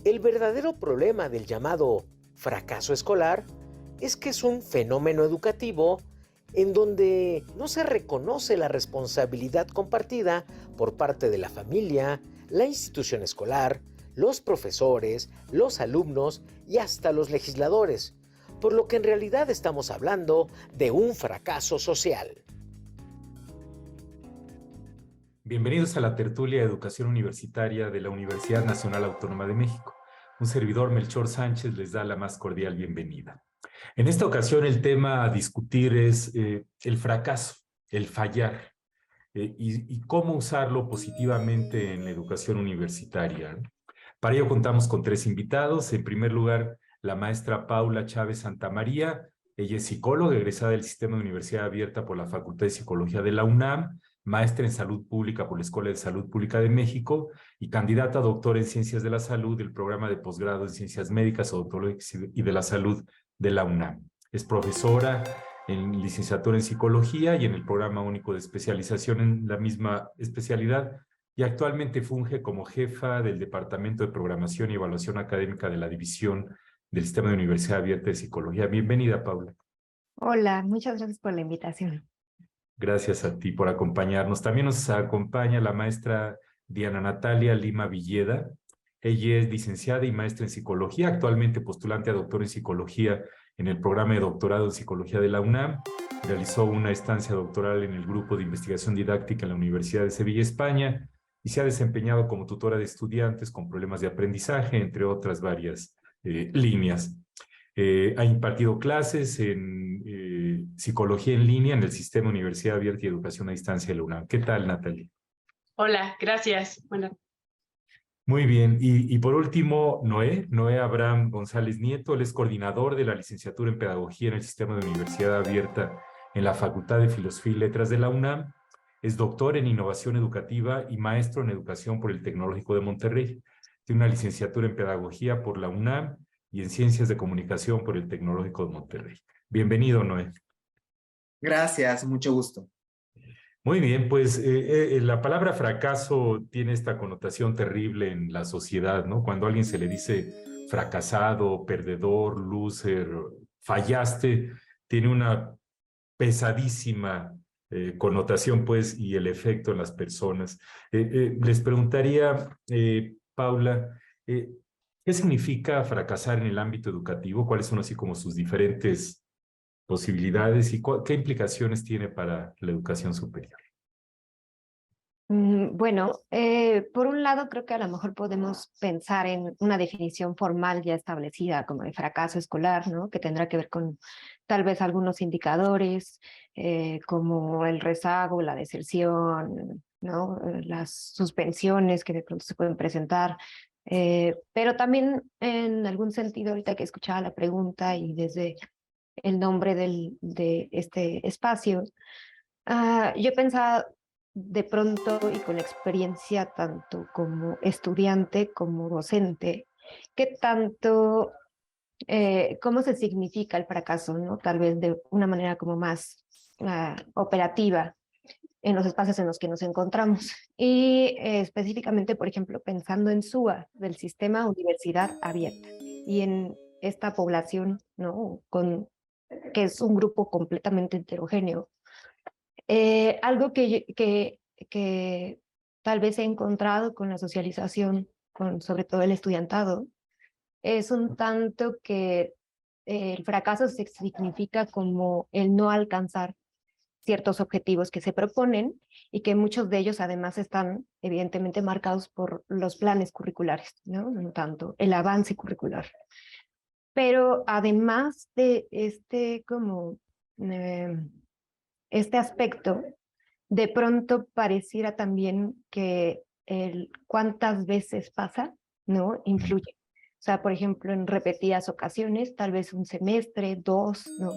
El verdadero problema del llamado fracaso escolar es que es un fenómeno educativo en donde no se reconoce la responsabilidad compartida por parte de la familia, la institución escolar, los profesores, los alumnos y hasta los legisladores, por lo que en realidad estamos hablando de un fracaso social. Bienvenidos a la tertulia de educación universitaria de la Universidad Nacional Autónoma de México. Un servidor, Melchor Sánchez, les da la más cordial bienvenida. En esta ocasión el tema a discutir es el fracaso, el fallar, y cómo usarlo positivamente en la educación universitaria, ¿no? Para ello contamos con tres invitados. En primer lugar, la maestra Paula Chávez Santamaría. Ella es psicóloga, egresada del Sistema de Universidad Abierta por la Facultad de Psicología de la UNAM, maestra en Salud Pública por la Escuela de Salud Pública de México y candidata a doctora en Ciencias de la Salud del programa de posgrado en Ciencias Médicas, Odontológicas y de la Salud de la UNAM. Es profesora en licenciatura en Psicología y en el programa único de especialización en la misma especialidad, y actualmente funge como jefa del Departamento de Programación y Evaluación Académica de la División del Sistema de Universidad Abierta de Psicología. Bienvenida, Paula. Hola, muchas gracias por la invitación. Gracias a ti por acompañarnos. También nos acompaña la maestra Diana Natalia Lima Villeda. Ella es licenciada y maestra en Psicología, actualmente postulante a doctor en Psicología en el programa de doctorado en Psicología de la UNAM. Realizó una estancia doctoral en el Grupo de Investigación Didáctica en la Universidad de Sevilla, España, y se ha desempeñado como tutora de estudiantes con problemas de aprendizaje, entre otras varias líneas. Ha impartido clases en psicología en línea en el Sistema Universidad Abierta y Educación a Distancia de la UNAM. ¿Qué tal, Natalia? Hola, gracias. Bueno, Muy bien. Y por último, Noé Abraham González Nieto. Él es coordinador de la licenciatura en Pedagogía en el Sistema de Universidad Abierta en la Facultad de Filosofía y Letras de la UNAM. Es doctor en Innovación Educativa y maestro en Educación por el Tecnológico de Monterrey. Tiene una licenciatura en Pedagogía por la UNAM y en Ciencias de Comunicación por el Tecnológico de Monterrey. Bienvenido, Noé. Gracias, mucho gusto. Muy bien, pues la palabra fracaso tiene esta connotación terrible en la sociedad, ¿no? Cuando a alguien se le dice fracasado, perdedor, loser, fallaste, tiene una pesadísima connotación, pues, y el efecto en las personas. Les preguntaría, Paula, ¿qué significa fracasar en el ámbito educativo? ¿Cuáles son así como sus diferentes posibilidades y qué implicaciones tiene para la educación superior? Bueno, por un lado creo que a lo mejor podemos pensar en una definición formal ya establecida como de fracaso escolar, ¿no? Que tendrá que ver con tal vez algunos indicadores como el rezago, la deserción, ¿no? Las suspensiones que de pronto se pueden presentar. Pero también en algún sentido, ahorita que escuchaba la pregunta y desde el nombre de este espacio, yo pensaba de pronto y con experiencia tanto como estudiante como docente, qué tanto, cómo se significa el fracaso, ¿no? Tal vez de una manera como más operativa en los espacios en los que nos encontramos. Y específicamente, por ejemplo, pensando en SUA, del Sistema Universidad Abierta, y en esta población, ¿no? Que es un grupo completamente heterogéneo. Algo que tal vez he encontrado con la socialización, con sobre todo el estudiantado, es un tanto que el fracaso se significa como el no alcanzar ciertos objetivos que se proponen y que muchos de ellos además están evidentemente marcados por los planes curriculares, ¿no? No tanto el avance curricular. Pero además de eh, este aspecto, de pronto pareciera también que el cuántas veces pasa, ¿no? Influye. O sea, por ejemplo, en repetidas ocasiones, tal vez un semestre, dos, ¿no?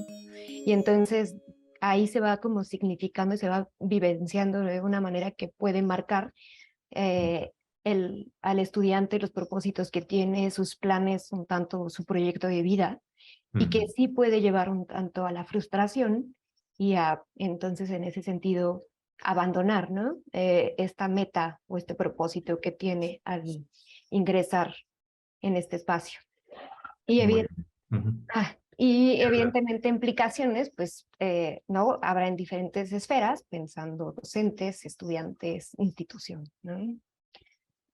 Y entonces ahí se va como significando, se va vivenciando de una manera que puede marcar eh, al estudiante los propósitos que tiene, sus planes, un tanto su proyecto de vida, y que sí puede llevar un tanto a la frustración y a, entonces, en ese sentido, abandonar, ¿no? Esta meta o este propósito que tiene al ingresar en este espacio. Y, Muy bien. evidentemente implicaciones, pues, ¿no? Habrá en diferentes esferas, pensando docentes, estudiantes, institución, ¿no?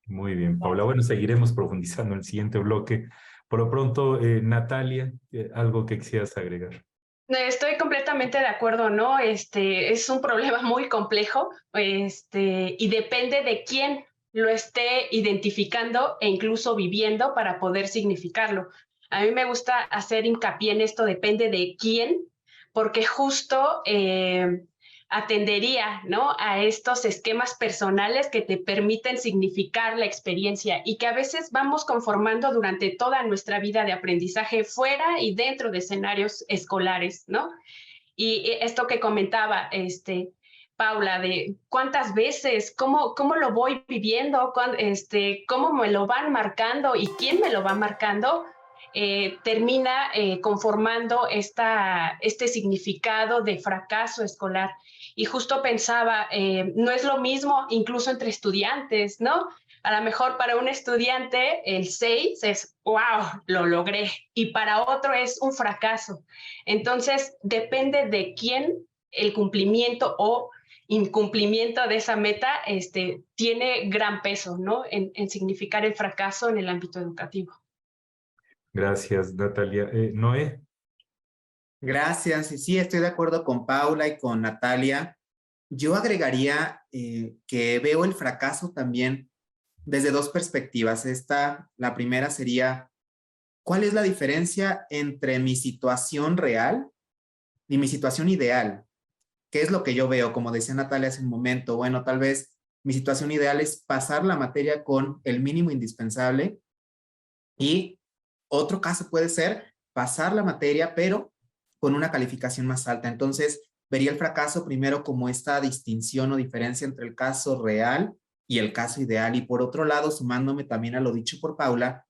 Muy bien, Paula. Bueno, seguiremos profundizando en el siguiente bloque. Por lo pronto, Natalia, algo que quisieras agregar. Estoy completamente de acuerdo, ¿no? Es un problema muy complejo, y depende de quién lo esté identificando e incluso viviendo para poder significarlo. A mí me gusta hacer hincapié en esto, depende de quién, porque justo atendería, ¿no? A estos esquemas personales que te permiten significar la experiencia y que a veces vamos conformando durante toda nuestra vida de aprendizaje fuera y dentro de escenarios escolares, ¿no? Y esto que comentaba Paula, de cuántas veces, cómo lo voy viviendo, cómo me lo van marcando y quién me lo va marcando, termina conformando este significado de fracaso escolar. Y justo pensaba, no es lo mismo incluso entre estudiantes, ¿no? A lo mejor para un estudiante el 6 es, wow, lo logré, y para otro es un fracaso. Entonces, depende de quién el cumplimiento o incumplimiento de esa meta tiene gran peso, ¿no? En significar el fracaso en el ámbito educativo. Gracias, Natalia. Noé. Gracias. Y sí, estoy de acuerdo con Paula y con Natalia. Yo agregaría que veo el fracaso también desde dos perspectivas. La primera sería, ¿cuál es la diferencia entre mi situación real y mi situación ideal? ¿Qué es lo que yo veo? Como decía Natalia hace un momento, bueno, tal vez mi situación ideal es pasar la materia con el mínimo indispensable y otro caso puede ser pasar la materia, pero con una calificación más alta. Entonces, vería el fracaso primero como esta distinción o diferencia entre el caso real y el caso ideal. Y por otro lado, sumándome también a lo dicho por Paula,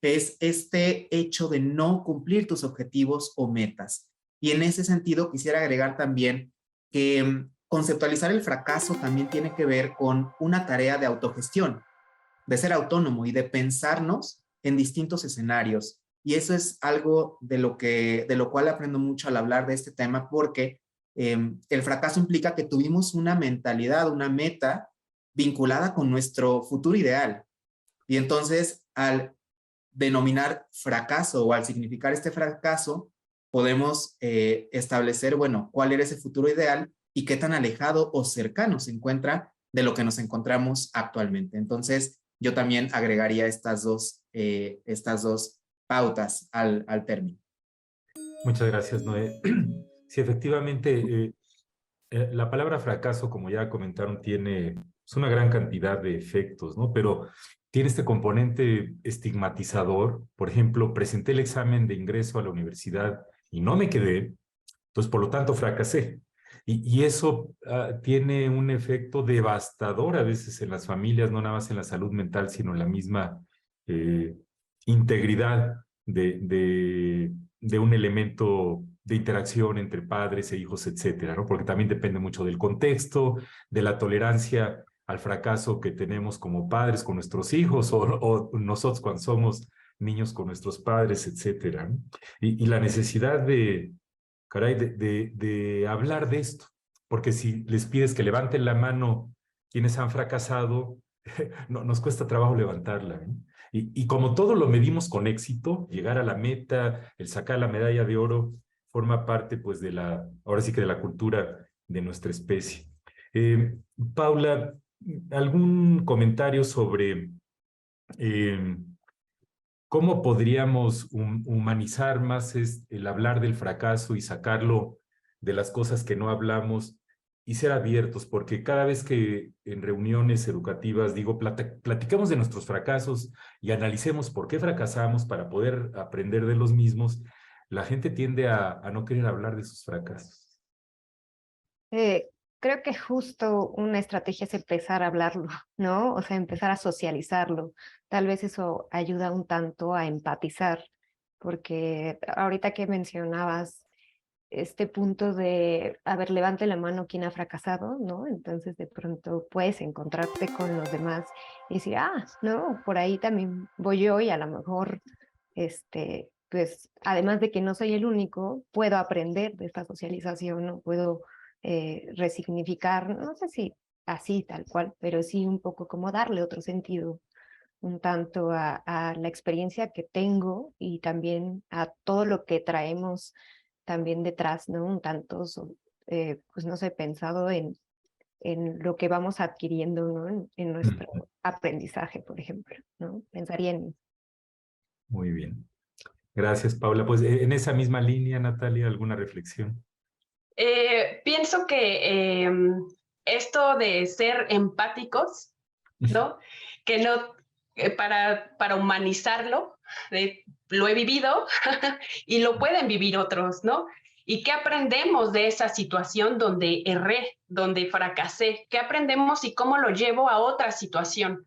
es este hecho de no cumplir tus objetivos o metas. Y en ese sentido, quisiera agregar también que conceptualizar el fracaso también tiene que ver con una tarea de autogestión, de ser autónomo y de pensarnos en distintos escenarios. Y eso es algo de lo cual aprendo mucho al hablar de este tema, porque el fracaso implica que tuvimos una mentalidad, una meta vinculada con nuestro futuro ideal. Y entonces, al denominar fracaso o al significar este fracaso, podemos establecer, bueno, cuál era ese futuro ideal y qué tan alejado o cercano se encuentra de lo que nos encontramos actualmente. Entonces, yo también agregaría estas dos pautas al término. Muchas gracias, Noé. Sí, efectivamente, la palabra fracaso, como ya comentaron, tiene una gran cantidad de efectos, ¿no? Pero tiene este componente estigmatizador. Por ejemplo, presenté el examen de ingreso a la universidad y no me quedé, entonces por lo tanto fracasé. Y eso tiene un efecto devastador a veces en las familias, no nada más en la salud mental, sino en la misma eh, integridad de un elemento de interacción entre padres e hijos, etcétera, ¿no? Porque también depende mucho del contexto, de la tolerancia al fracaso que tenemos como padres con nuestros hijos o nosotros cuando somos niños con nuestros padres, etcétera, ¿no? Y la necesidad caray, de hablar de esto, porque si les pides que levanten la mano quienes han fracasado, no, nos cuesta trabajo levantarla, ¿eh? Y como todo lo medimos con éxito, llegar a la meta, el sacar la medalla de oro, forma parte pues ahora sí que de la cultura de nuestra especie. Paula, ¿algún comentario sobre eh, cómo podríamos humanizar más el hablar del fracaso y sacarlo de las cosas que no hablamos y ser abiertos? Porque cada vez que en reuniones educativas digo, platicamos de nuestros fracasos y analicemos por qué fracasamos para poder aprender de los mismos, la gente tiende a no querer hablar de sus fracasos. Creo que justo una estrategia es empezar a hablarlo, ¿no? O sea, empezar a socializarlo. Tal vez eso ayuda un tanto a empatizar, porque ahorita que mencionabas este punto de, a ver, levante la mano quien ha fracasado, ¿no? Entonces de pronto puedes encontrarte con los demás y decir, ah, no, por ahí también voy yo y a lo mejor, pues, además de que no soy el único, puedo aprender de esta socialización, ¿no? Puedo resignificar, no sé si así tal cual, pero sí un poco como darle otro sentido un tanto a la experiencia que tengo y también a todo lo que traemos también detrás, ¿no? Un tanto, pues no sé, pensado en lo que vamos adquiriendo, ¿no? En nuestro aprendizaje, por ejemplo, ¿no? Pensaría en... Muy bien. Gracias, Paula. Pues en esa misma línea, Natalia, ¿alguna reflexión? Pienso que esto de ser empáticos, ¿no? Que no, para humanizarlo, lo he vivido y lo pueden vivir otros, ¿no? ¿Y qué aprendemos de esa situación donde erré, donde fracasé? ¿Qué aprendemos y cómo lo llevo a otra situación?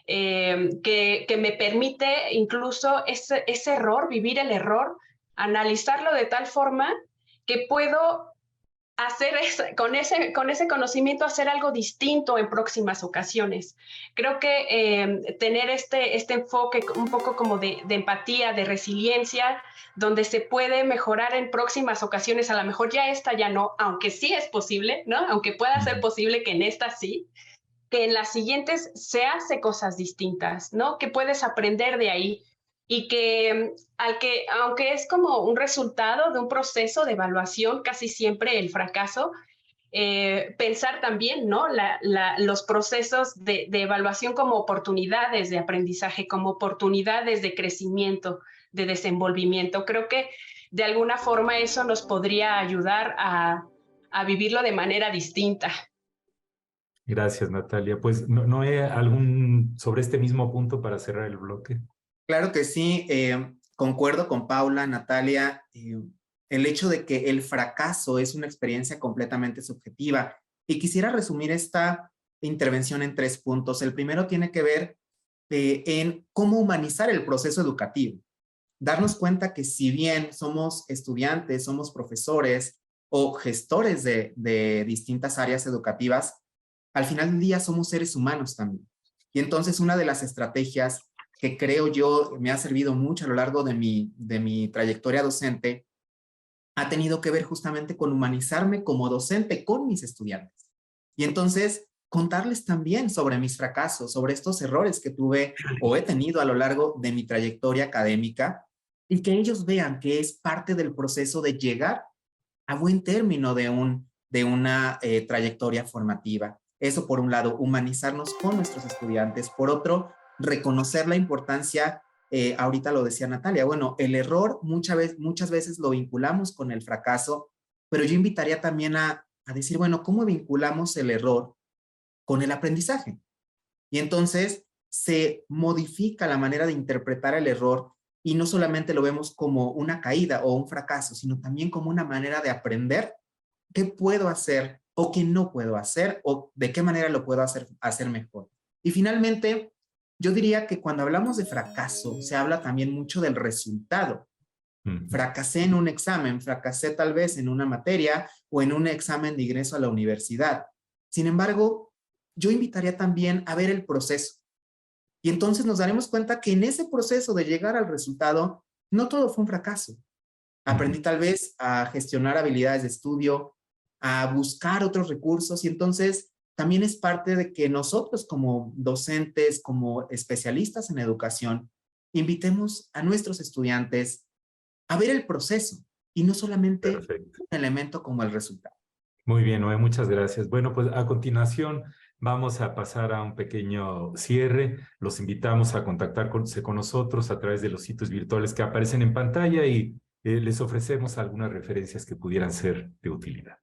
Que me permite incluso ese error, vivir el error, analizarlo de tal forma que puedo hacer con ese conocimiento hacer algo distinto en próximas ocasiones. Creo que tener este enfoque un poco como de empatía, de resiliencia, donde se puede mejorar en próximas ocasiones, a lo mejor ya esta ya no, aunque sí es posible, ¿no? Aunque pueda ser posible que en esta sí, que en las siguientes se hace cosas distintas, ¿no? Que puedes aprender de ahí y que aunque es como un resultado de un proceso de evaluación, casi siempre el fracaso, pensar también, ¿no? Los procesos de evaluación como oportunidades de aprendizaje, como oportunidades de crecimiento, de desenvolvimiento. Creo que de alguna forma eso nos podría ayudar a vivirlo de manera distinta. Gracias, Natalia. Pues, ¿Noé, algún sobre este mismo punto para cerrar el bloque? Claro que sí, concuerdo con Paula, Natalia, el hecho de que el fracaso es una experiencia completamente subjetiva. Y quisiera resumir esta intervención en 3 puntos. El primero tiene que ver en cómo humanizar el proceso educativo. Darnos cuenta que si bien somos estudiantes, somos profesores o gestores de distintas áreas educativas, al final del día somos seres humanos también. Y entonces una de las estrategias que creo yo me ha servido mucho a lo largo de mi trayectoria docente, ha tenido que ver justamente con humanizarme como docente con mis estudiantes. Y entonces, contarles también sobre mis fracasos, sobre estos errores que tuve o he tenido a lo largo de mi trayectoria académica, y que ellos vean que es parte del proceso de llegar a buen término de una trayectoria formativa. Eso por un lado, humanizarnos con nuestros estudiantes. Por otro, reconocer la importancia, ahorita lo decía Natalia, bueno, el error muchas veces lo vinculamos con el fracaso, pero yo invitaría también a decir, bueno, ¿cómo vinculamos el error con el aprendizaje? Y entonces se modifica la manera de interpretar el error y no solamente lo vemos como una caída o un fracaso, sino también como una manera de aprender qué puedo hacer o qué no puedo hacer o de qué manera lo puedo hacer mejor. Y finalmente, yo diría que cuando hablamos de fracaso, se habla también mucho del resultado. Fracasé en un examen, fracasé tal vez en una materia o en un examen de ingreso a la universidad. Sin embargo, yo invitaría también a ver el proceso. Y entonces nos daremos cuenta que en ese proceso de llegar al resultado, no todo fue un fracaso. Aprendí tal vez a gestionar habilidades de estudio, a buscar otros recursos y entonces también es parte de que nosotros como docentes, como especialistas en educación, invitemos a nuestros estudiantes a ver el proceso y no solamente un elemento como el resultado. Muy bien, Noé, muchas gracias. Bueno, pues a continuación vamos a pasar a un pequeño cierre. Los invitamos a contactarse con nosotros a través de los sitios virtuales que aparecen en pantalla y les ofrecemos algunas referencias que pudieran ser de utilidad.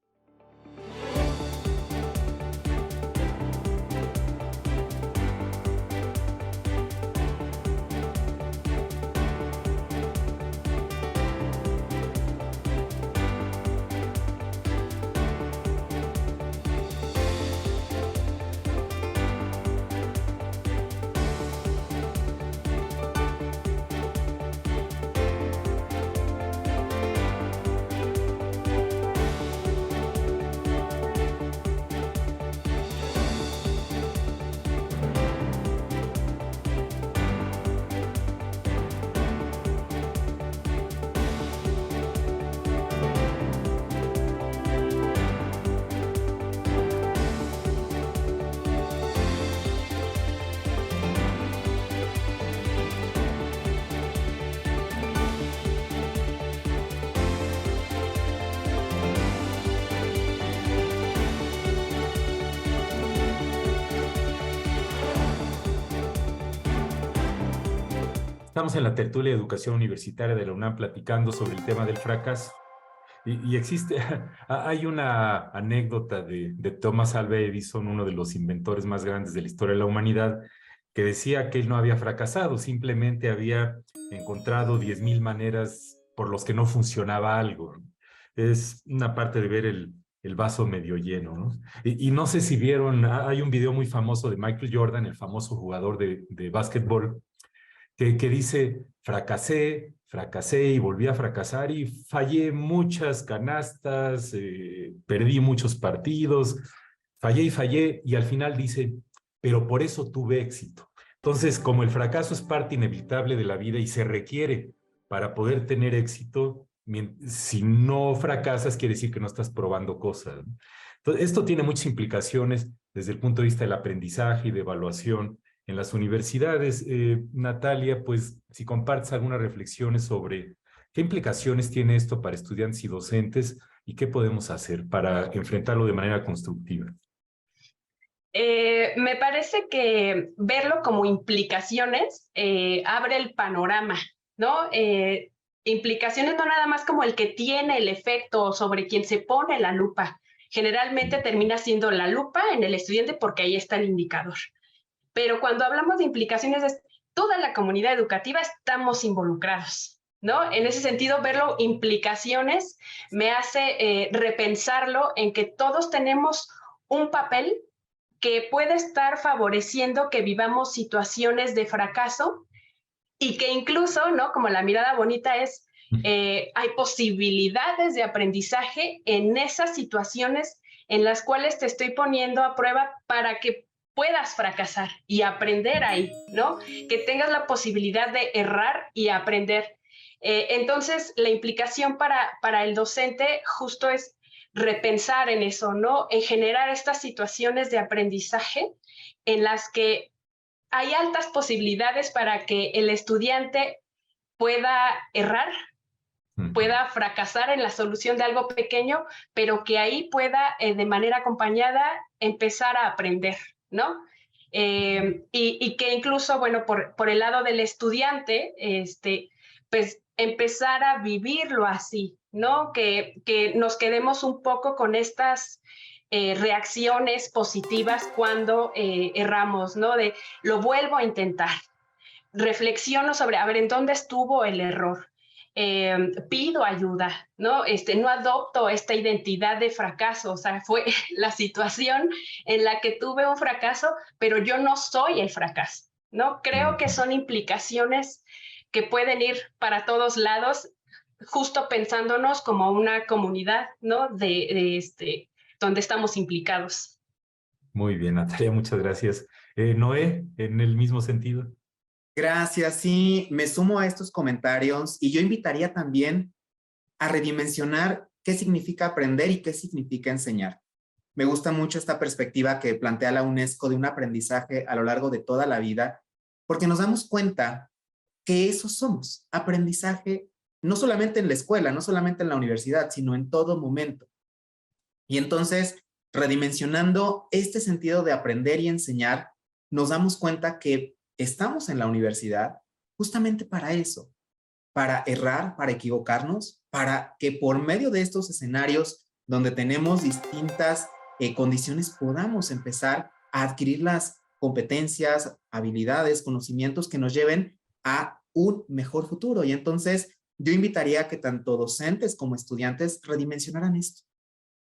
Estamos en la tertulia de educación universitaria de la UNAM platicando sobre el tema del fracaso. Y existe, hay una anécdota de Thomas Alva Edison, uno de los inventores más grandes de la historia de la humanidad, que decía que él no había fracasado, simplemente había encontrado 10,000 maneras por las que no funcionaba algo. Es una parte de ver el vaso medio lleno, ¿no? Y no sé si vieron, hay un video muy famoso de Michael Jordan, el famoso jugador de básquetbol, que dice, fracasé y volví a fracasar y fallé muchas canastas, perdí muchos partidos, fallé y al final dice, pero por eso tuve éxito. Entonces, como el fracaso es parte inevitable de la vida y se requiere para poder tener éxito, si no fracasas quiere decir que no estás probando cosas, ¿no? Entonces, esto tiene muchas implicaciones desde el punto de vista del aprendizaje y de evaluación en las universidades. Natalia, pues si compartes algunas reflexiones sobre qué implicaciones tiene esto para estudiantes y docentes y qué podemos hacer para enfrentarlo de manera constructiva. Me parece que verlo como implicaciones abre el panorama, ¿no? Implicaciones no nada más como el que tiene el efecto sobre quien se pone la lupa. Generalmente termina siendo la lupa en el estudiante porque ahí está el indicador. Pero cuando hablamos de implicaciones, es toda la comunidad educativa estamos involucrados, ¿no? En ese sentido, verlo implicaciones me hace repensarlo en que todos tenemos un papel que puede estar favoreciendo que vivamos situaciones de fracaso y que incluso, ¿no? Como la mirada bonita es, hay posibilidades de aprendizaje en esas situaciones en las cuales te estoy poniendo a prueba para que puedas fracasar y aprender ahí, ¿no? Que tengas la posibilidad de errar y aprender. Entonces, la implicación para el docente justo es repensar en eso, ¿no? En generar estas situaciones de aprendizaje en las que hay altas posibilidades para que el estudiante pueda errar, pueda fracasar en la solución de algo pequeño, pero que ahí pueda de manera acompañada empezar a aprender, ¿no? Y que incluso, bueno, por el lado del estudiante, pues empezar a vivirlo así, ¿no? Que nos quedemos un poco con estas reacciones positivas cuando erramos, ¿no? De lo vuelvo a intentar, reflexiono sobre, a ver, ¿en dónde estuvo el error? Pido ayuda, ¿no? No adopto esta identidad de fracaso, o sea, fue la situación en la que tuve un fracaso, pero yo no soy el fracaso, ¿no? Creo que son implicaciones que pueden ir para todos lados, justo pensándonos como una comunidad, ¿no? Donde estamos implicados. Muy bien, Natalia, muchas gracias. Noé, en el mismo sentido. Gracias, sí, me sumo a estos comentarios y yo invitaría también a redimensionar qué significa aprender y qué significa enseñar. Me gusta mucho esta perspectiva que plantea la UNESCO de un aprendizaje a lo largo de toda la vida, porque nos damos cuenta que eso somos, aprendizaje, no solamente en la escuela, no solamente en la universidad, sino en todo momento. Y entonces, redimensionando este sentido de aprender y enseñar, nos damos cuenta que estamos en la universidad justamente para eso, para errar, para equivocarnos, para que por medio de estos escenarios donde tenemos distintas condiciones podamos empezar a adquirir las competencias, habilidades, conocimientos que nos lleven a un mejor futuro. Y entonces yo invitaría a que tanto docentes como estudiantes redimensionaran esto.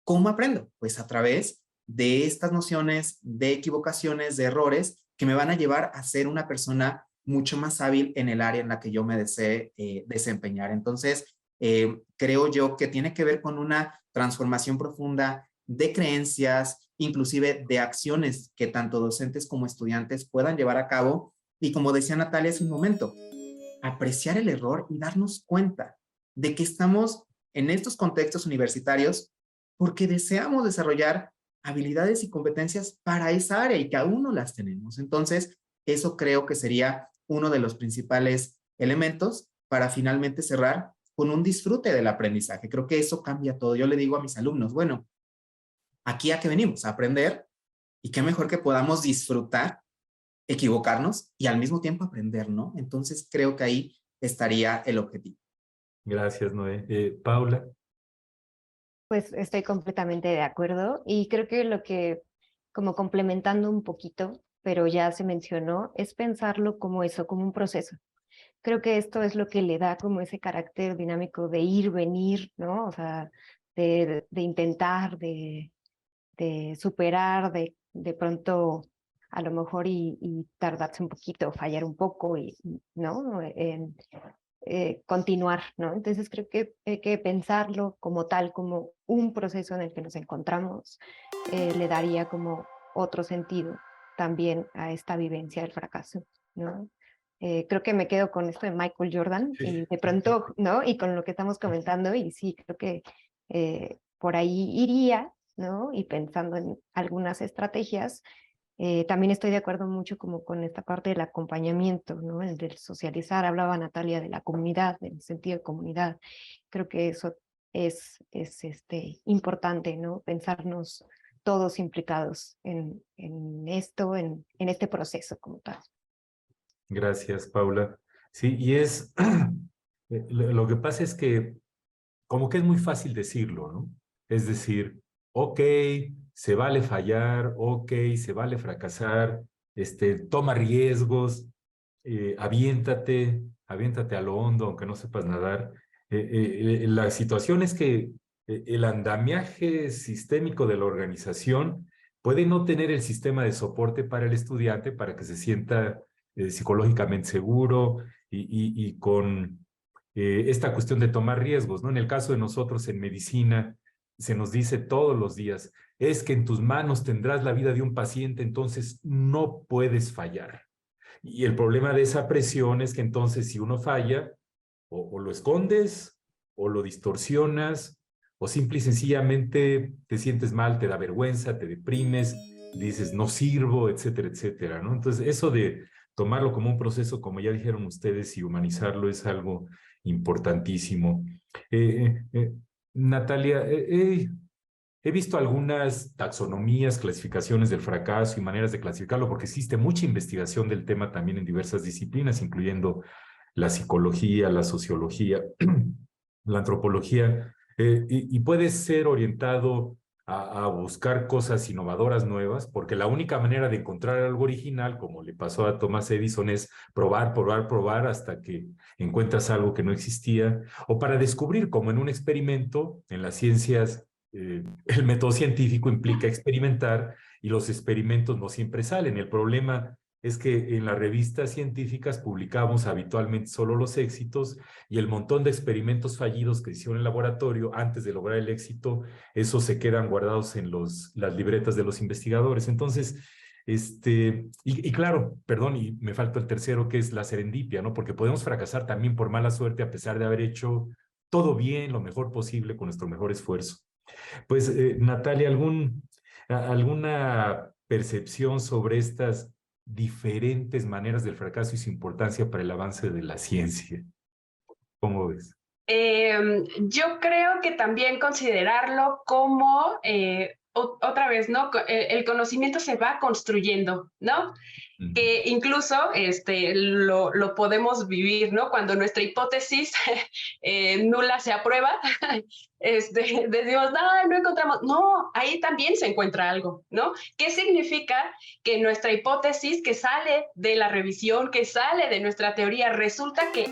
¿Cómo aprendo? Pues a través de estas nociones de equivocaciones, de errores, que me van a llevar a ser una persona mucho más hábil en el área en la que yo me desee desempeñar. Entonces, creo yo que tiene que ver con una transformación profunda de creencias, inclusive de acciones que tanto docentes como estudiantes puedan llevar a cabo. Y como decía Natalia hace un momento, apreciar el error y darnos cuenta de que estamos en estos contextos universitarios porque deseamos desarrollar habilidades y competencias para esa área y que aún no las tenemos. Entonces, eso creo que sería uno de los principales elementos para finalmente cerrar con un disfrute del aprendizaje. Creo que eso cambia todo. Yo le digo a mis alumnos, bueno, aquí a qué venimos, a aprender, y qué mejor que podamos disfrutar equivocarnos y al mismo tiempo aprender, ¿no? Entonces creo que ahí estaría el objetivo. Gracias, Noé. Paula. Pues estoy completamente de acuerdo y creo que lo que, como complementando un poquito, pero ya se mencionó, es pensarlo como eso, como un proceso. Creo que esto es lo que le da como ese carácter dinámico de ir, venir, ¿no? O sea, de intentar, de superar, de pronto a lo mejor y tardarse un poquito, fallar un poco y, ¿no? Continuar, ¿no? Entonces creo que hay que pensarlo como tal, como un proceso en el que nos encontramos, le daría como otro sentido también a esta vivencia del fracaso, ¿no? Creo que me quedo con esto de Michael Jordan Sí. y de pronto, ¿no? Y con lo que estamos comentando y sí, creo que por ahí iría, ¿no? Y pensando en algunas estrategias, también estoy de acuerdo mucho como con esta parte del acompañamiento, ¿no? El del socializar, hablaba Natalia de la comunidad, del sentido de comunidad. Creo que eso es importante, ¿no? Pensarnos todos implicados en esto, en este proceso como tal. Gracias, Paula. Sí, y es, lo que pasa es que como que es muy fácil decirlo, ¿no? Es decir, ok, se vale fallar, ok, se vale fracasar, toma riesgos, aviéntate a lo hondo, aunque no sepas nadar. La situación es que el andamiaje sistémico de la organización puede no tener el sistema de soporte para el estudiante para que se sienta psicológicamente seguro y con esta cuestión de tomar riesgos, ¿no? En el caso de nosotros en medicina, se nos dice todos los días, es que en tus manos tendrás la vida de un paciente, entonces no puedes fallar. Y el problema de esa presión es que entonces si uno falla, o lo escondes, o lo distorsionas, o simple y sencillamente te sientes mal, te da vergüenza, te deprimes, dices no sirvo, etcétera, etcétera, ¿no? Entonces eso de tomarlo como un proceso, como ya dijeron ustedes, y humanizarlo es algo importantísimo. Natalia, he visto algunas taxonomías, clasificaciones del fracaso y maneras de clasificarlo, porque existe mucha investigación del tema también en diversas disciplinas, incluyendo la psicología, la sociología, la antropología, y puede ser orientado a buscar cosas innovadoras nuevas, porque la única manera de encontrar algo original, como le pasó a Thomas Edison, es probar, probar, probar hasta que encuentras algo que no existía, o para descubrir, como en un experimento, en las ciencias, el método científico implica experimentar y los experimentos no siempre salen. El problema es que en las revistas científicas publicamos habitualmente solo los éxitos y el montón de experimentos fallidos que hicieron en el laboratorio antes de lograr el éxito, esos se quedan guardados en las libretas de los investigadores. Entonces, y claro, perdón, y me falta el tercero, que es la serendipia, ¿no? Porque podemos fracasar también por mala suerte a pesar de haber hecho todo bien, lo mejor posible con nuestro mejor esfuerzo. Pues, Natalia, ¿alguna percepción sobre estas diferentes maneras del fracaso y su importancia para el avance de la ciencia? ¿Cómo ves? Yo creo que también considerarlo como, otra vez, ¿no? El conocimiento se va construyendo, ¿no? Que incluso lo podemos vivir, ¿no? Cuando nuestra hipótesis nula se aprueba, decimos, no encontramos, no, ahí también se encuentra algo, ¿no? ¿Qué significa que nuestra hipótesis que sale de la revisión, que sale de nuestra teoría, resulta que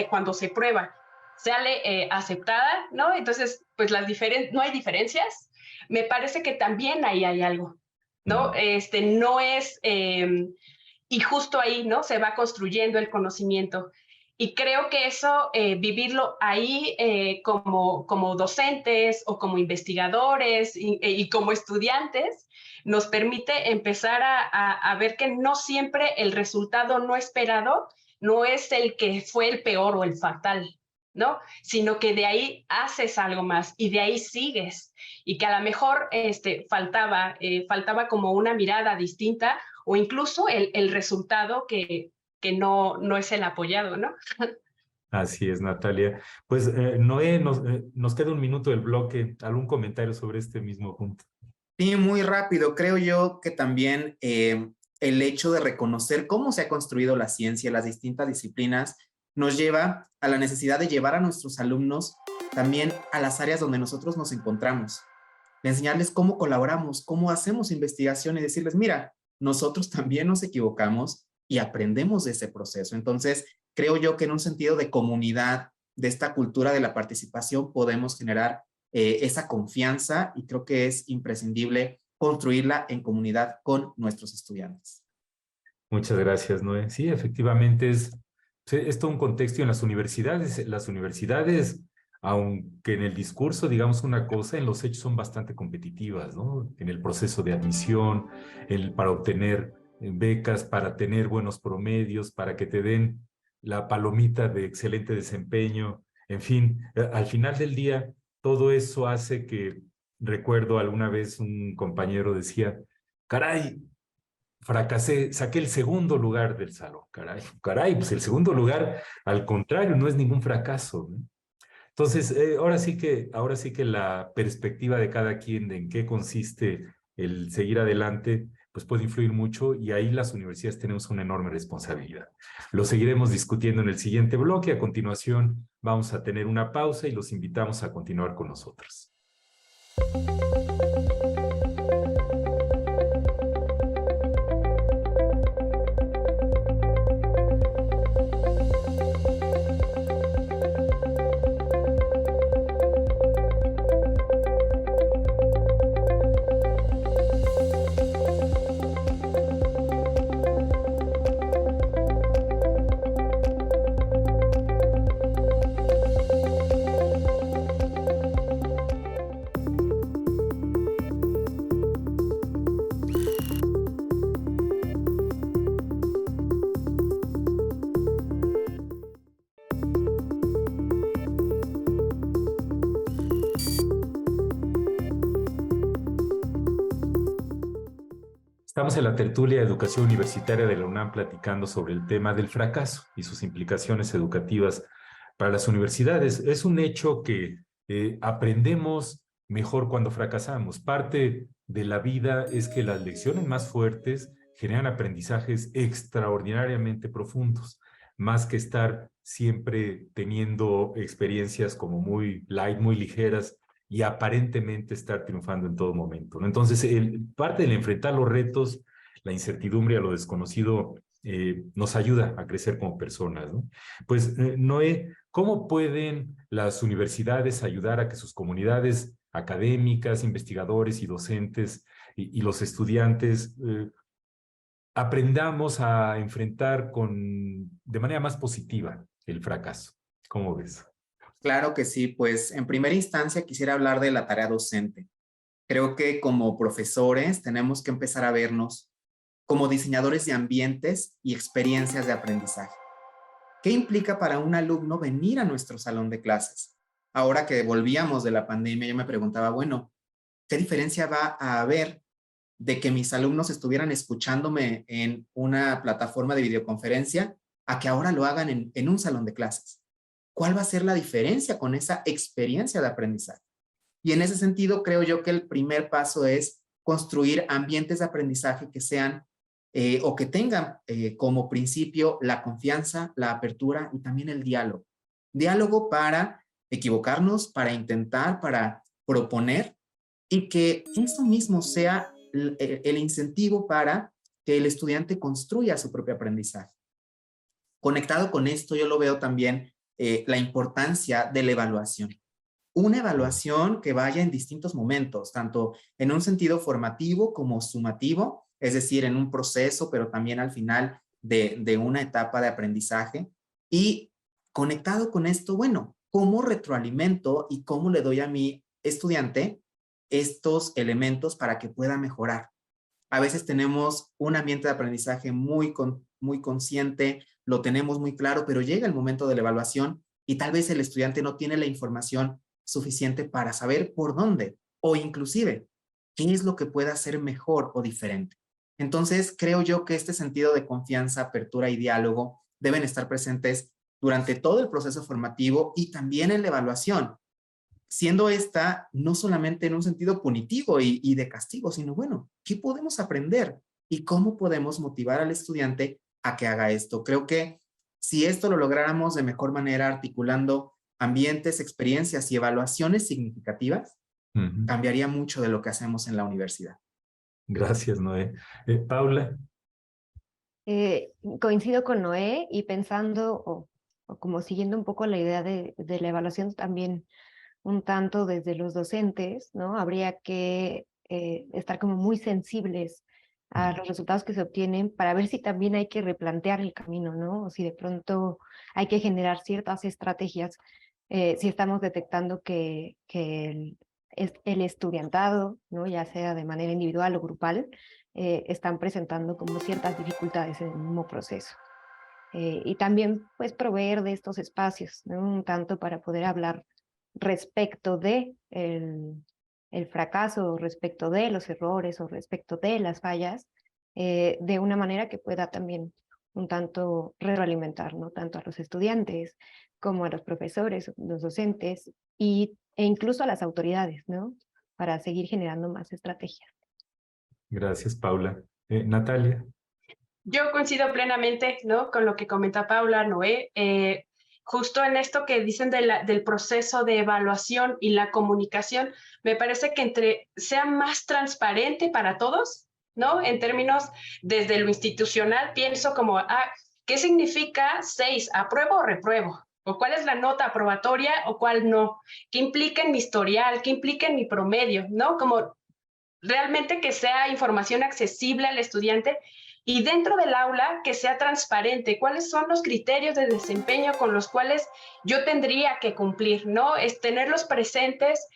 cuando se prueba sale aceptada, ¿no? Entonces, pues no hay diferencias. Me parece que también ahí hay algo, ¿no? No es, y justo ahí, ¿no? Se va construyendo el conocimiento. Y creo que eso, vivirlo ahí como docentes o como investigadores y como estudiantes, nos permite empezar a ver que no siempre el resultado no esperado no es el que fue el peor o el fatal, ¿no? Sino que de ahí haces algo más y de ahí sigues. Y que a lo mejor faltaba como una mirada distinta o incluso el resultado que no es el apoyado, ¿no? Así es, Natalia. Pues, Noé, nos queda un minuto del bloque. ¿Algún comentario sobre este mismo punto? Sí, muy rápido. Creo yo que también el hecho de reconocer cómo se ha construido la ciencia, las distintas disciplinas, nos lleva a la necesidad de llevar a nuestros alumnos también a las áreas donde nosotros nos encontramos, de enseñarles cómo colaboramos, cómo hacemos investigación y decirles, mira, nosotros también nos equivocamos y aprendemos de ese proceso. Entonces, creo yo que en un sentido de comunidad, de esta cultura de la participación, podemos generar esa confianza y creo que es imprescindible construirla en comunidad con nuestros estudiantes. Muchas gracias, Noé. Sí, efectivamente es todo un contexto y en las universidades, aunque en el discurso digamos una cosa, en los hechos son bastante competitivas, ¿no? En el proceso de admisión, para obtener becas, para tener buenos promedios, para que te den la palomita de excelente desempeño, en fin, al final del día, todo eso hace que, recuerdo alguna vez un compañero decía, caray, fracasé, saqué el segundo lugar del salón, caray, pues el segundo lugar, al contrario, no es ningún fracaso, ¿no? Entonces, ahora sí que la perspectiva de cada quien de en qué consiste el seguir adelante, pues puede influir mucho y ahí las universidades tenemos una enorme responsabilidad. Lo seguiremos discutiendo en el siguiente bloque. A continuación, vamos a tener una pausa y los invitamos a continuar con nosotros. Estamos en la tertulia de educación universitaria de la UNAM platicando sobre el tema del fracaso y sus implicaciones educativas para las universidades. Es un hecho que aprendemos mejor cuando fracasamos. Parte de la vida es que las lecciones más fuertes generan aprendizajes extraordinariamente profundos, más que estar siempre teniendo experiencias como muy light, muy ligeras, y aparentemente estar triunfando en todo momento, ¿no? Entonces, parte del enfrentar los retos, la incertidumbre a lo desconocido, nos ayuda a crecer como personas, ¿no? Pues, Noé, ¿cómo pueden las universidades ayudar a que sus comunidades académicas, investigadores y docentes y los estudiantes aprendamos a enfrentar de manera más positiva el fracaso? ¿Cómo ves? Claro que sí, pues en primera instancia quisiera hablar de la tarea docente. Creo que como profesores tenemos que empezar a vernos como diseñadores de ambientes y experiencias de aprendizaje. ¿Qué implica para un alumno venir a nuestro salón de clases? Ahora que volvíamos de la pandemia, yo me preguntaba, bueno, ¿qué diferencia va a haber de que mis alumnos estuvieran escuchándome en una plataforma de videoconferencia a que ahora lo hagan en un salón de clases? ¿Cuál va a ser la diferencia con esa experiencia de aprendizaje? Y en ese sentido, creo yo que el primer paso es construir ambientes de aprendizaje que sean o que tengan como principio la confianza, la apertura y también el diálogo. Diálogo para equivocarnos, para intentar, para proponer y que eso mismo sea el incentivo para que el estudiante construya su propio aprendizaje. Conectado con esto, yo lo veo también la importancia de la evaluación. Una evaluación que vaya en distintos momentos, tanto en un sentido formativo como sumativo, es decir, en un proceso, pero también al final de una etapa de aprendizaje. Y conectado con esto, bueno, ¿cómo retroalimento y cómo le doy a mi estudiante estos elementos para que pueda mejorar? A veces tenemos un ambiente de aprendizaje muy consciente, lo tenemos muy claro, pero llega el momento de la evaluación y tal vez el estudiante no tiene la información suficiente para saber por dónde o inclusive qué es lo que puede hacer mejor o diferente. Entonces, creo yo que este sentido de confianza, apertura y diálogo deben estar presentes durante todo el proceso formativo y también en la evaluación, siendo esta no solamente en un sentido punitivo y de castigo, sino bueno, ¿qué podemos aprender y cómo podemos motivar al estudiante a que haga esto. Creo que si esto lo lográramos de mejor manera articulando ambientes, experiencias y evaluaciones significativas, cambiaría mucho de lo que hacemos en la universidad. Gracias, Noé. Paula. Coincido con Noé y pensando o como siguiendo un poco la idea de la evaluación también un tanto desde los docentes, ¿no? Habría que estar como muy sensibles a los resultados que se obtienen para ver si también hay que replantear el camino, ¿no? O si de pronto hay que generar ciertas estrategias, si estamos detectando que el estudiantado, ¿no? Ya sea de manera individual o grupal, están presentando como ciertas dificultades en el mismo proceso. Y también pues proveer de estos espacios, ¿no? Un tanto para poder hablar respecto de el fracaso, respecto de los errores o respecto de las fallas, de una manera que pueda también un tanto retroalimentar, ¿no? Tanto a los estudiantes como a los profesores, los docentes e incluso a las autoridades, ¿no? Para seguir generando más estrategias. Gracias, Paula. Natalia. Yo coincido plenamente, ¿no? Con lo que comenta Paula, Noé. Justo en esto que dicen del proceso de evaluación y la comunicación, me parece que sea más transparente para todos, ¿no? En términos desde lo institucional, pienso como, ¿qué significa 6? ¿Apruebo o repruebo? ¿O cuál es la nota aprobatoria o cuál no? ¿Qué implica en mi historial? ¿Qué implica en mi promedio? ¿No? Como realmente que sea información accesible al estudiante y dentro del aula que sea transparente. ¿Cuáles son los criterios de desempeño con los cuales yo tendría que cumplir? ¿No? Es tenerlos presentes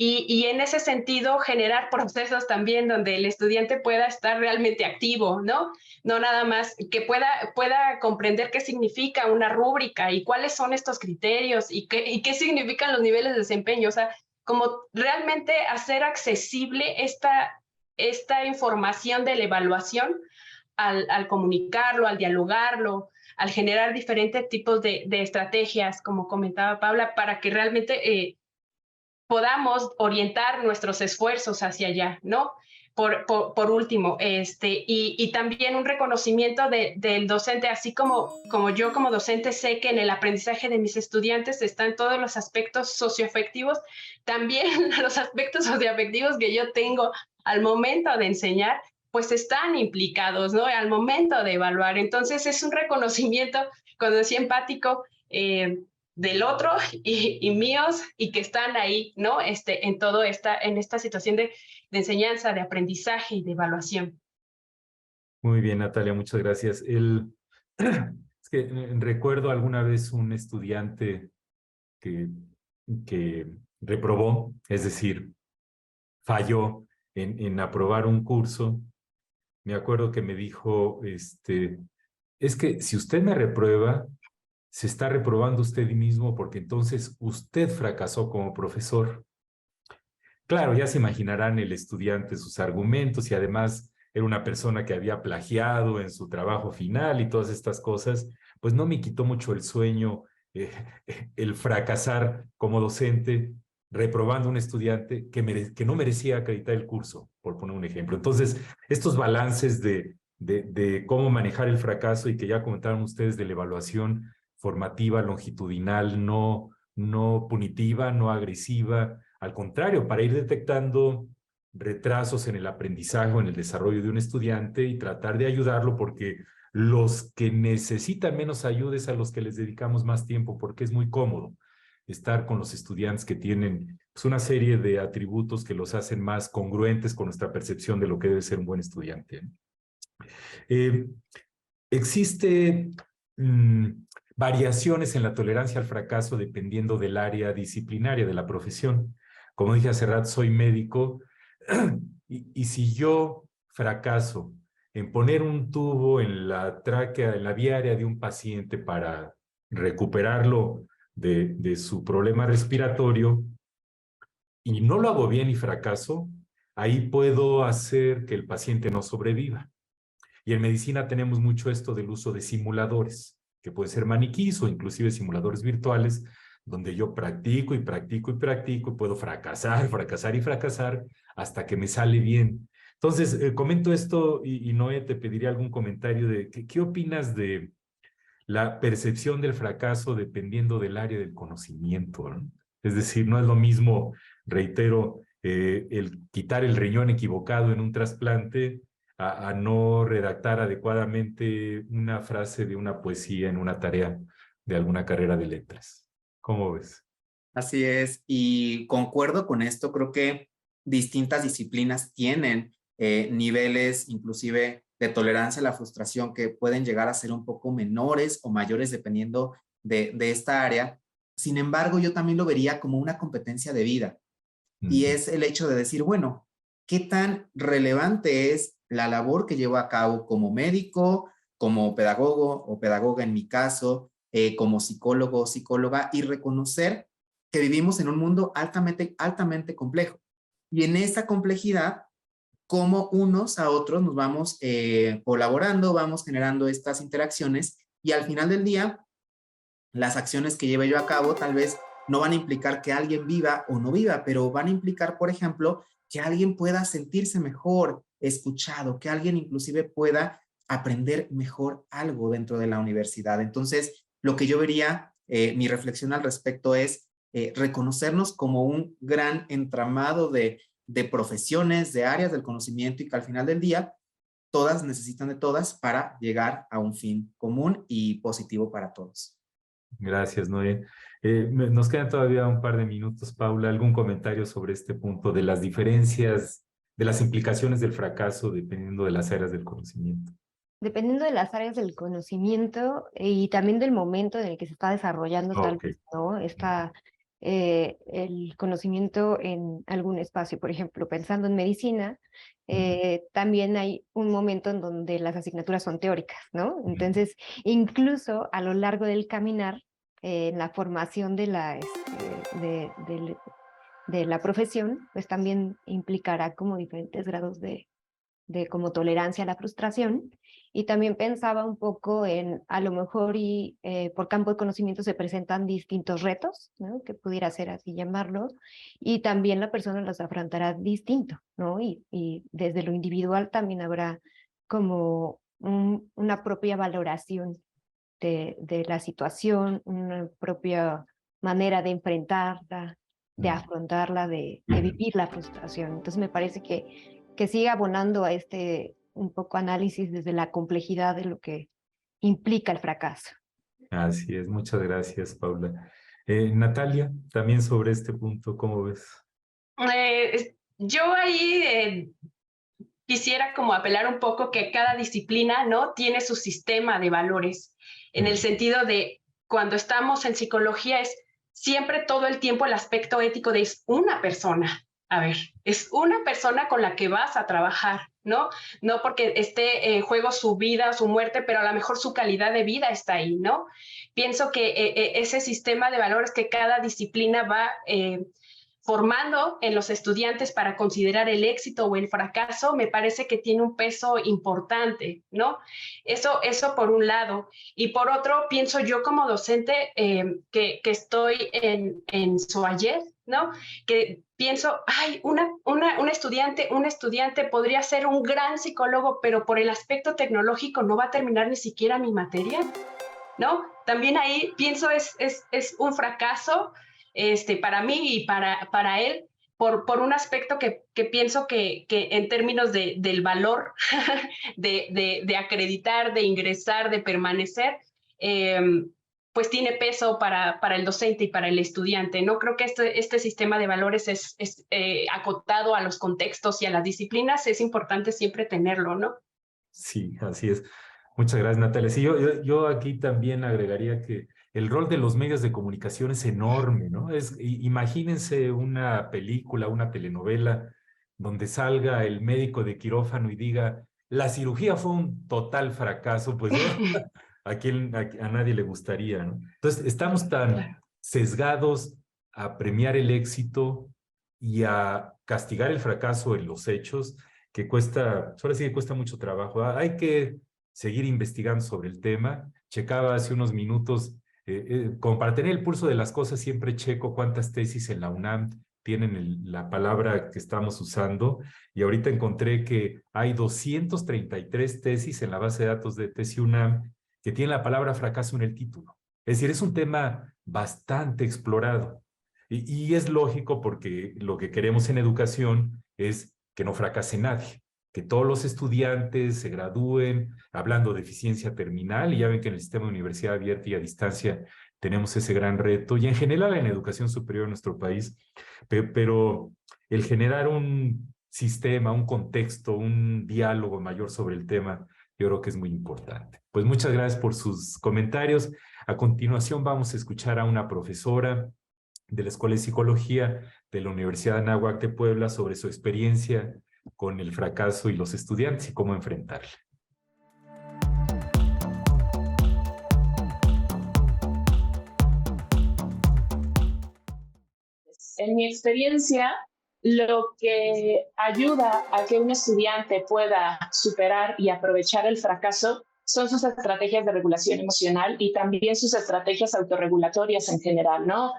y en ese sentido generar procesos también donde el estudiante pueda estar realmente activo, ¿no? No nada más que pueda comprender qué significa una rúbrica y cuáles son estos criterios y qué significan los niveles de desempeño. O sea, como realmente hacer accesible esta información de la evaluación al comunicarlo, al dialogarlo, al generar diferentes tipos de estrategias, como comentaba Paula, para que realmente podamos orientar nuestros esfuerzos hacia allá, ¿no? Por último, y también un reconocimiento del docente, así como yo como docente sé que en el aprendizaje de mis estudiantes están todos los aspectos socioafectivos, también los aspectos socioafectivos que yo tengo al momento de enseñar, pues están implicados, ¿no? Al momento de evaluar. Entonces es un reconocimiento, cuando decía empático, del otro y míos y que están ahí, ¿no? En esta situación de enseñanza, de aprendizaje y de evaluación. Muy bien, Natalia, muchas gracias. Es que recuerdo alguna vez un estudiante que reprobó, es decir, falló en aprobar un curso. Me acuerdo que me dijo, es que si usted me reprueba, se está reprobando usted mismo porque entonces usted fracasó como profesor. Claro, ya se imaginarán el estudiante sus argumentos y además era una persona que había plagiado en su trabajo final y todas estas cosas, pues no me quitó mucho el sueño el fracasar como docente reprobando a un estudiante que no merecía acreditar el curso, por poner un ejemplo. Entonces, estos balances de cómo manejar el fracaso y que ya comentaron ustedes de la evaluación formativa, longitudinal, no punitiva, no agresiva, al contrario, para ir detectando retrasos en el aprendizaje o en el desarrollo de un estudiante y tratar de ayudarlo, porque los que necesitan menos ayuda es a los que les dedicamos más tiempo, porque es muy cómodo estar con los estudiantes que tienen pues, una serie de atributos que los hacen más congruentes con nuestra percepción de lo que debe ser un buen estudiante. Existe variaciones en la tolerancia al fracaso dependiendo del área disciplinaria de la profesión. Como dije hace rato, soy médico y si yo fracaso en poner un tubo en la tráquea, en la vía aérea de un paciente para recuperarlo de su problema respiratorio y no lo hago bien y fracaso, ahí puedo hacer que el paciente no sobreviva. Y en medicina tenemos mucho esto del uso de simuladores, que pueden ser maniquís o inclusive simuladores virtuales, donde yo practico y practico y practico y puedo fracasar, fracasar y fracasar hasta que me sale bien. Entonces, comento esto y Noé, te pediría algún comentario de ¿qué opinas de la percepción del fracaso dependiendo del área del conocimiento, ¿no? Es decir, no es lo mismo, reitero, el quitar el riñón equivocado en un trasplante a no redactar adecuadamente una frase de una poesía en una tarea de alguna carrera de letras. ¿Cómo ves? Así es, y concuerdo con esto, creo que distintas disciplinas tienen niveles inclusive de tolerancia a la frustración que pueden llegar a ser un poco menores o mayores dependiendo de esta área. Sin embargo, yo también lo vería como una competencia de vida y es el hecho de decir, bueno, ¿qué tan relevante es la labor que llevo a cabo como médico, como pedagogo o pedagoga en mi caso, como psicólogo o psicóloga, y reconocer que vivimos en un mundo altamente complejo? Y en esa complejidad, cómo unos a otros nos vamos colaborando, vamos generando estas interacciones y al final del día, las acciones que lleve yo a cabo tal vez no van a implicar que alguien viva o no viva, pero van a implicar, por ejemplo, que alguien pueda sentirse mejor, escuchado, que alguien inclusive pueda aprender mejor algo dentro de la universidad. Entonces, lo que yo vería, mi reflexión al respecto es reconocernos como un gran entramado de profesiones, de áreas del conocimiento y que al final del día todas necesitan de todas para llegar a un fin común y positivo para todos. Gracias, Noé. Nos quedan todavía un par de minutos, Paula. ¿Algún comentario sobre este punto de las diferencias, de las implicaciones del fracaso dependiendo de las áreas del conocimiento? Dependiendo de las áreas del conocimiento y también del momento en el que se está desarrollando tal Ok. vez, ¿no? Está el conocimiento en algún espacio. Por ejemplo, pensando en medicina, también hay un momento en donde las asignaturas son teóricas, ¿no? Entonces, incluso a lo largo del caminar, en la formación de de la profesión, pues también implicará como diferentes grados de como tolerancia a la frustración, y también pensaba un poco en a lo mejor y por campo de conocimiento se presentan distintos retos, ¿no? Que pudiera ser así llamarlos, y también la persona los afrontará distinto, ¿no? Y desde lo individual también habrá como una propia valoración de la situación, una propia manera de enfrentarla, de afrontarla, de vivir la frustración. Entonces me parece que sigue abonando a este un poco análisis desde la complejidad de lo que implica el fracaso. Así es, muchas gracias, Paula. Natalia, también sobre este punto, ¿cómo ves? Yo ahí quisiera como apelar un poco que cada disciplina, ¿no?, tiene su sistema de valores, en el sentido de cuando estamos en psicología es siempre todo el tiempo el aspecto ético de es una persona. A ver, es una persona con la que vas a trabajar, ¿no? No porque esté en juego su vida, su muerte, pero a lo mejor su calidad de vida está ahí, ¿no? Pienso que ese sistema de valores que cada disciplina va formando en los estudiantes para considerar el éxito o el fracaso, me parece que tiene un peso importante, ¿no? Eso por un lado. Y por otro, pienso yo como docente que estoy en Soayer, ¿no? Que pienso, ay, un estudiante podría ser un gran psicólogo, pero por el aspecto tecnológico no va a terminar ni siquiera mi materia, ¿no? También ahí pienso es un fracaso para mí y para él, por un aspecto que pienso que en términos del valor de acreditar, de ingresar, de permanecer, pues tiene peso para el docente y para el estudiante. No creo que este sistema de valores es acotado a los contextos y a las disciplinas, es importante siempre tenerlo, ¿no? Sí, así es. Muchas gracias, Natalia. Sí, yo aquí también agregaría que el rol de los medios de comunicación es enorme, ¿no? Imagínense una película, una telenovela, donde salga el médico de quirófano y diga, la cirugía fue un total fracaso, pues a nadie le gustaría, ¿no? Entonces, estamos tan sesgados a premiar el éxito y a castigar el fracaso en los hechos, que cuesta, ahora sí que cuesta mucho trabajo. Hay que seguir investigando sobre el tema. Checaba hace unos minutos, como para tener el pulso de las cosas, siempre checo cuántas tesis en la UNAM tienen la palabra que estamos usando, y ahorita encontré que hay 233 tesis en la base de datos de Tesi UNAM que tienen la palabra fracaso en el título. Es decir, es un tema bastante explorado. Y es lógico porque lo que queremos en educación es que no fracase nadie, que todos los estudiantes se gradúen hablando de eficiencia terminal, y ya ven que en el sistema de universidad abierta y a distancia tenemos ese gran reto, y en general en educación superior en nuestro país, pero el generar un sistema, un contexto, un diálogo mayor sobre el tema, yo creo que es muy importante. Pues muchas gracias por sus comentarios. A continuación vamos a escuchar a una profesora de la Escuela de Psicología de la Universidad de Anáhuac de Puebla sobre su experiencia con el fracaso y los estudiantes y cómo enfrentarlo. En mi experiencia, lo que ayuda a que un estudiante pueda superar y aprovechar el fracaso son sus estrategias de regulación emocional y también sus estrategias autorregulatorias en general, ¿no?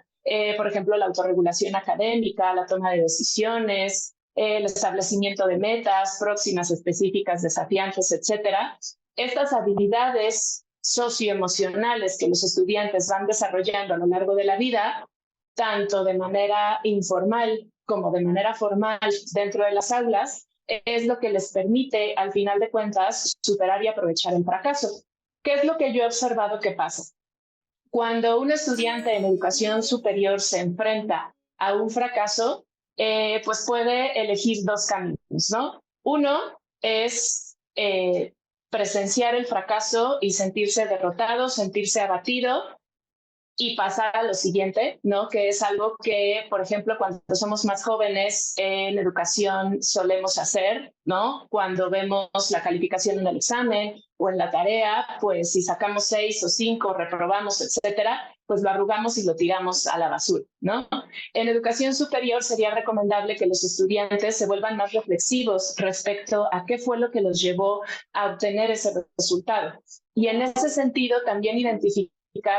Por ejemplo, la autorregulación académica, la toma de decisiones, el establecimiento de metas próximas, específicas, desafiantes, etcétera. Estas habilidades socioemocionales que los estudiantes van desarrollando a lo largo de la vida, tanto de manera informal como de manera formal dentro de las aulas, es lo que les permite, al final de cuentas, superar y aprovechar el fracaso. ¿Qué es lo que yo he observado que pasa? Cuando un estudiante en educación superior se enfrenta a un fracaso, pues puede elegir dos caminos, ¿no? Uno es presenciar el fracaso y sentirse derrotado, sentirse abatido, y pasar a lo siguiente, ¿no? Que es algo que, por ejemplo, cuando somos más jóvenes en educación solemos hacer, ¿no? Cuando vemos la calificación en el examen o en la tarea, pues si sacamos 6 o 5, reprobamos, etcétera, pues lo arrugamos y lo tiramos a la basura, ¿no? En educación superior sería recomendable que los estudiantes se vuelvan más reflexivos respecto a qué fue lo que los llevó a obtener ese resultado. Y en ese sentido también identificar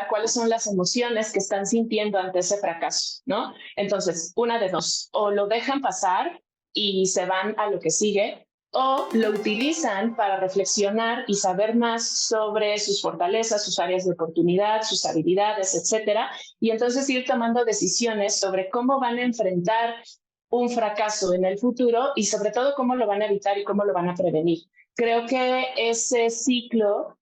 cuáles son las emociones que están sintiendo ante ese fracaso, ¿no? Entonces, una de dos, o lo dejan pasar y se van a lo que sigue, o lo utilizan para reflexionar y saber más sobre sus fortalezas, sus áreas de oportunidad, sus habilidades, etcétera, y entonces ir tomando decisiones sobre cómo van a enfrentar un fracaso en el futuro y sobre todo cómo lo van a evitar y cómo lo van a prevenir. Creo que ese ciclo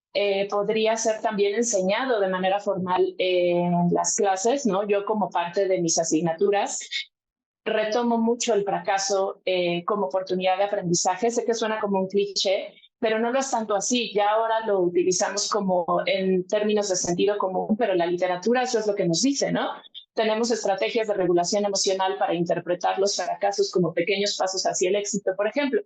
podría ser también enseñado de manera formal en las clases, ¿no? Yo como parte de mis asignaturas retomo mucho el fracaso como oportunidad de aprendizaje. Sé que suena como un cliché, pero no lo es tanto así. Ya ahora lo utilizamos como en términos de sentido común, pero la literatura eso es lo que nos dice, ¿no? Tenemos estrategias de regulación emocional para interpretar los fracasos como pequeños pasos hacia el éxito, por ejemplo.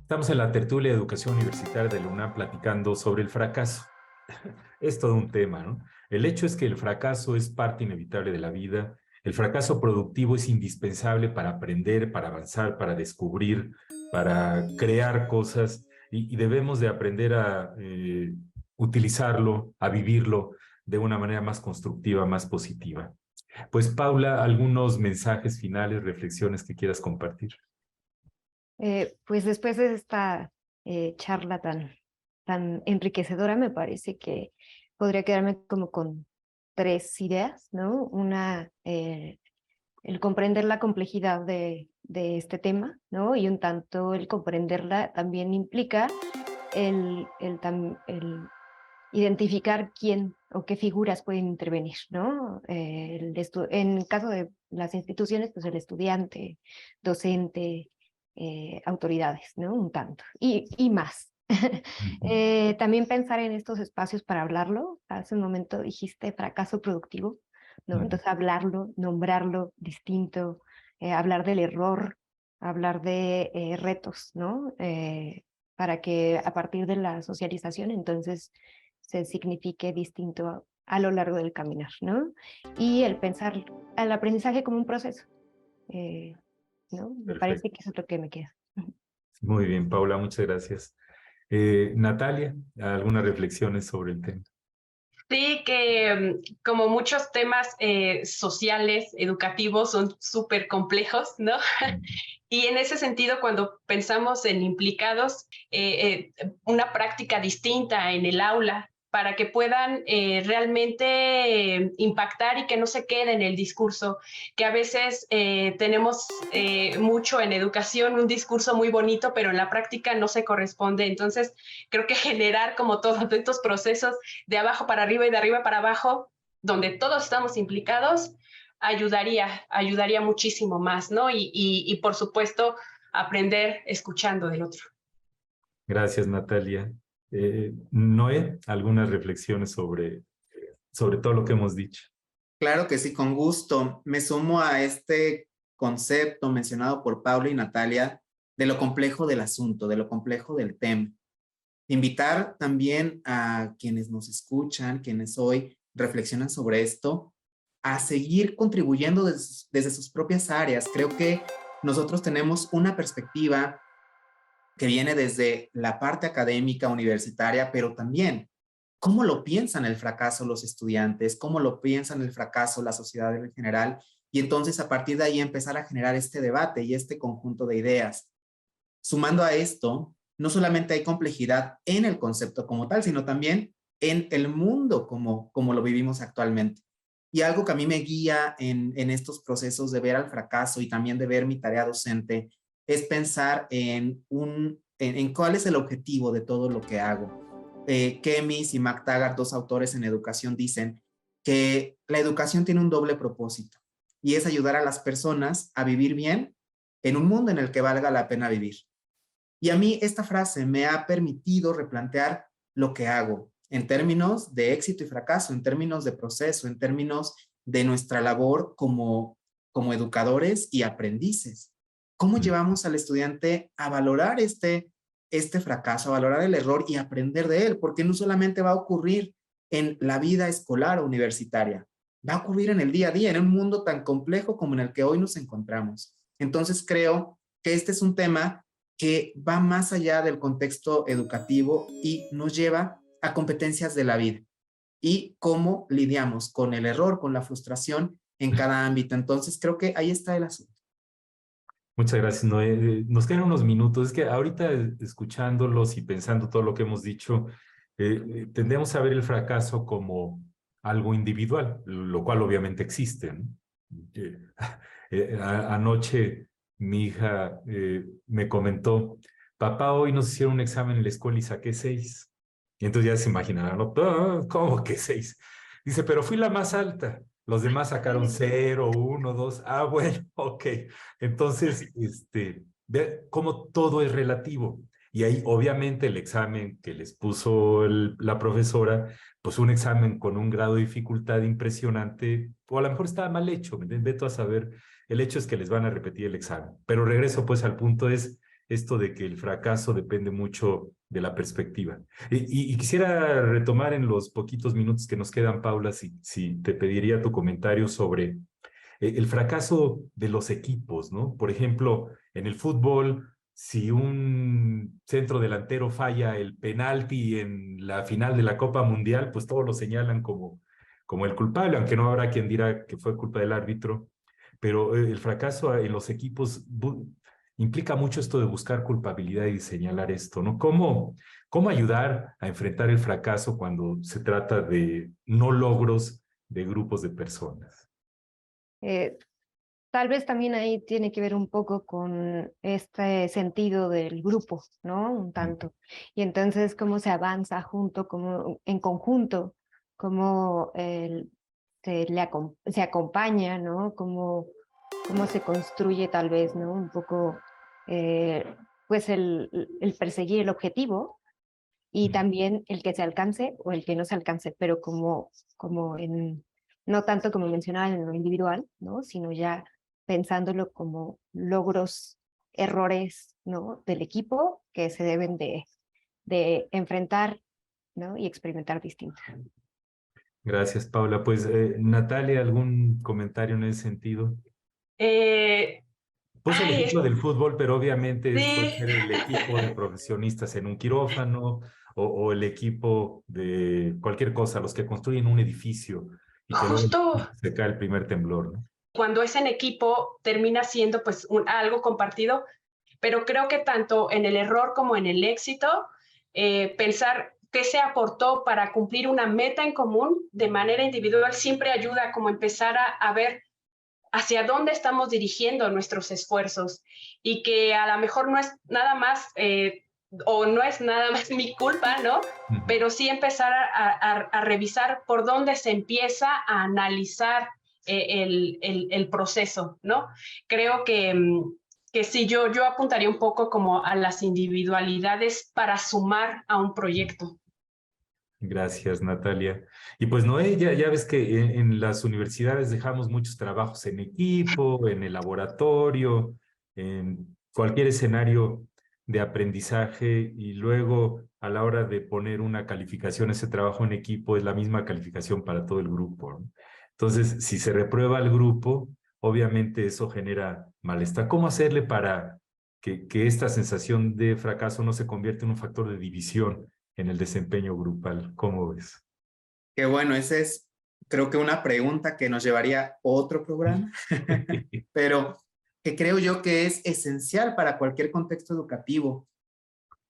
Estamos en la tertulia de educación universitaria de la UNAM platicando sobre el fracaso. Es todo un tema, ¿no? El hecho es que el fracaso es parte inevitable de la vida. El fracaso productivo es indispensable para aprender, para avanzar, para descubrir, para crear cosas, y debemos de aprender a utilizarlo, a vivirlo de una manera más constructiva, más positiva. Pues Paula, algunos mensajes finales, reflexiones que quieras compartir. Pues después de esta charla tan enriquecedora, me parece que podría quedarme como con 3 ideas, ¿no? Una, el comprender la complejidad de este tema, ¿no? Y un tanto el comprenderla también implica el identificar quién o qué figuras pueden intervenir, ¿no? En el caso de las instituciones, pues el estudiante, docente, autoridades, ¿no? Un tanto. Y más. También pensar en estos espacios para hablarlo. Hace un momento dijiste fracaso productivo, ¿no? Entonces hablarlo, nombrarlo distinto, hablar del error, hablar de retos, ¿no? Para que a partir de la socialización entonces se signifique distinto a lo largo del caminar, ¿no? Y el pensar al aprendizaje como un proceso, ¿no? Me parece que eso es lo que me queda. Muy bien, Paula, muchas gracias. Natalia, ¿algunas reflexiones sobre el tema? Sí, que como muchos temas sociales, educativos, son súper complejos, ¿no? Y en ese sentido, cuando pensamos en implicados, una práctica distinta en el aula para que puedan realmente impactar y que no se quede en el discurso, que a veces tenemos mucho en educación, un discurso muy bonito, pero en la práctica no se corresponde. Entonces, creo que generar como todos estos procesos de abajo para arriba y de arriba para abajo, donde todos estamos implicados, ayudaría muchísimo más, ¿no? Y por supuesto, aprender escuchando del otro. Gracias, Natalia. Noé, algunas reflexiones sobre todo lo que hemos dicho. Claro que sí, con gusto. Me sumo a este concepto mencionado por Paula y Natalia de lo complejo del asunto, de lo complejo del tema. Invitar también a quienes nos escuchan, quienes hoy reflexionan sobre esto, a seguir contribuyendo desde sus propias áreas. Creo que nosotros tenemos una perspectiva que viene desde la parte académica, universitaria, pero también cómo lo piensan el fracaso los estudiantes, cómo lo piensan el fracaso la sociedad en general, y entonces a partir de ahí empezar a generar este debate y este conjunto de ideas. Sumando a esto, no solamente hay complejidad en el concepto como tal, sino también en el mundo como lo vivimos actualmente. Y algo que a mí me guía en estos procesos de ver al fracaso y también de ver mi tarea docente es pensar en cuál es el objetivo de todo lo que hago. Kemis y McTaggart, dos autores en educación, dicen que la educación tiene un doble propósito y es ayudar a las personas a vivir bien en un mundo en el que valga la pena vivir. Y a mí esta frase me ha permitido replantear lo que hago en términos de éxito y fracaso, en términos de proceso, en términos de nuestra labor como educadores y aprendices. ¿Cómo llevamos al estudiante a valorar este fracaso, a valorar el error y aprender de él? Porque no solamente va a ocurrir en la vida escolar o universitaria, va a ocurrir en el día a día, en un mundo tan complejo como en el que hoy nos encontramos. Entonces creo que este es un tema que va más allá del contexto educativo y nos lleva a competencias de la vida y cómo lidiamos con el error, con la frustración en cada ámbito. Entonces creo que ahí está el asunto. Muchas gracias, Noé. Nos quedan unos minutos. Es que ahorita escuchándolos y pensando todo lo que hemos dicho, tendemos a ver el fracaso como algo individual, lo cual obviamente existe, ¿no? Eh, Anoche mi hija me comentó, papá, hoy nos hicieron un examen en la escuela y saqué 6. Y entonces ya se imaginarán, ¿no? ¿Cómo que 6? Dice, pero fui la más alta. Los demás sacaron 0, 1, 2. Ah, bueno, ok. Entonces, ve cómo todo es relativo. Y ahí, obviamente, el examen que les puso la profesora, pues un examen con un grado de dificultad impresionante, o a lo mejor estaba mal hecho, vete a saber. El hecho es que les van a repetir el examen. Pero regreso pues al punto es esto de que el fracaso depende mucho de la perspectiva. Y quisiera retomar en los poquitos minutos que nos quedan, Paula, si te pediría tu comentario sobre el fracaso de los equipos, ¿no? Por ejemplo, en el fútbol, si un centro delantero falla el penalti en la final de la Copa Mundial, pues todos lo señalan como el culpable, aunque no habrá quien dirá que fue culpa del árbitro. Pero el fracaso en los equipos implica mucho esto de buscar culpabilidad y señalar esto, ¿no? ¿Cómo ayudar a enfrentar el fracaso cuando se trata de no logros de grupos de personas? Eh, Tal vez también ahí tiene que ver un poco con este sentido del grupo, ¿no? Un tanto. Y entonces cómo se avanza junto, como en conjunto, cómo se acompaña, ¿no? Cómo se construye tal vez, ¿no? Un poco, eh, pues el perseguir el objetivo y también el que se alcance o el que no se alcance, pero no tanto como mencionaba en lo individual, ¿no? Sino ya pensándolo como logros, errores, ¿no? Del equipo que se deben de enfrentar, ¿no? Y experimentar distinto. Gracias, Paula. Pues, Natalia, ¿algún comentario en ese sentido? Eh, Puse el Ay, ejemplo del fútbol, pero obviamente puede sí, ser el equipo de profesionistas en un quirófano o el equipo de cualquier cosa, los que construyen un edificio y que luego justo se cae el primer temblor, ¿no? cuando es en equipo termina siendo pues algo compartido, pero creo que tanto en el error como en el éxito, pensar qué se aportó para cumplir una meta en común de manera individual siempre ayuda como empezar a ver hacia dónde estamos dirigiendo nuestros esfuerzos y que a lo mejor no es nada más o no es nada más mi culpa, ¿no? Ujú. Pero sí empezar a revisar por dónde se empieza a analizar el proceso, ¿no? Creo que sí, yo apuntaría un poco como a las individualidades para sumar a un proyecto. Gracias, Natalia. Y pues Noé, ya ves que en las universidades dejamos muchos trabajos en equipo, en el laboratorio, en cualquier escenario de aprendizaje y luego a la hora de poner una calificación, ese trabajo en equipo es la misma calificación para todo el grupo, ¿no? Entonces, si se reprueba el grupo, obviamente eso genera malestar. ¿Cómo hacerle para que esta sensación de fracaso no se convierta en un factor de división en el desempeño grupal? ¿Cómo ves? Que bueno, esa es, creo que una pregunta que nos llevaría a otro programa, pero que creo yo que es esencial para cualquier contexto educativo.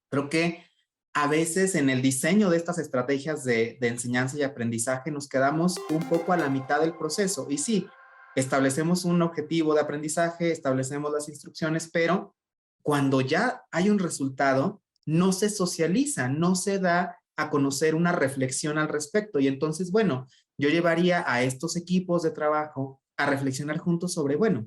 Creo que a veces en el diseño de estas estrategias de enseñanza y aprendizaje nos quedamos un poco a la mitad del proceso. Y sí, establecemos un objetivo de aprendizaje, establecemos las instrucciones, pero cuando ya hay un resultado, no se socializa, no se da a conocer una reflexión al respecto. Y entonces, bueno, yo llevaría a estos equipos de trabajo a reflexionar juntos sobre, bueno,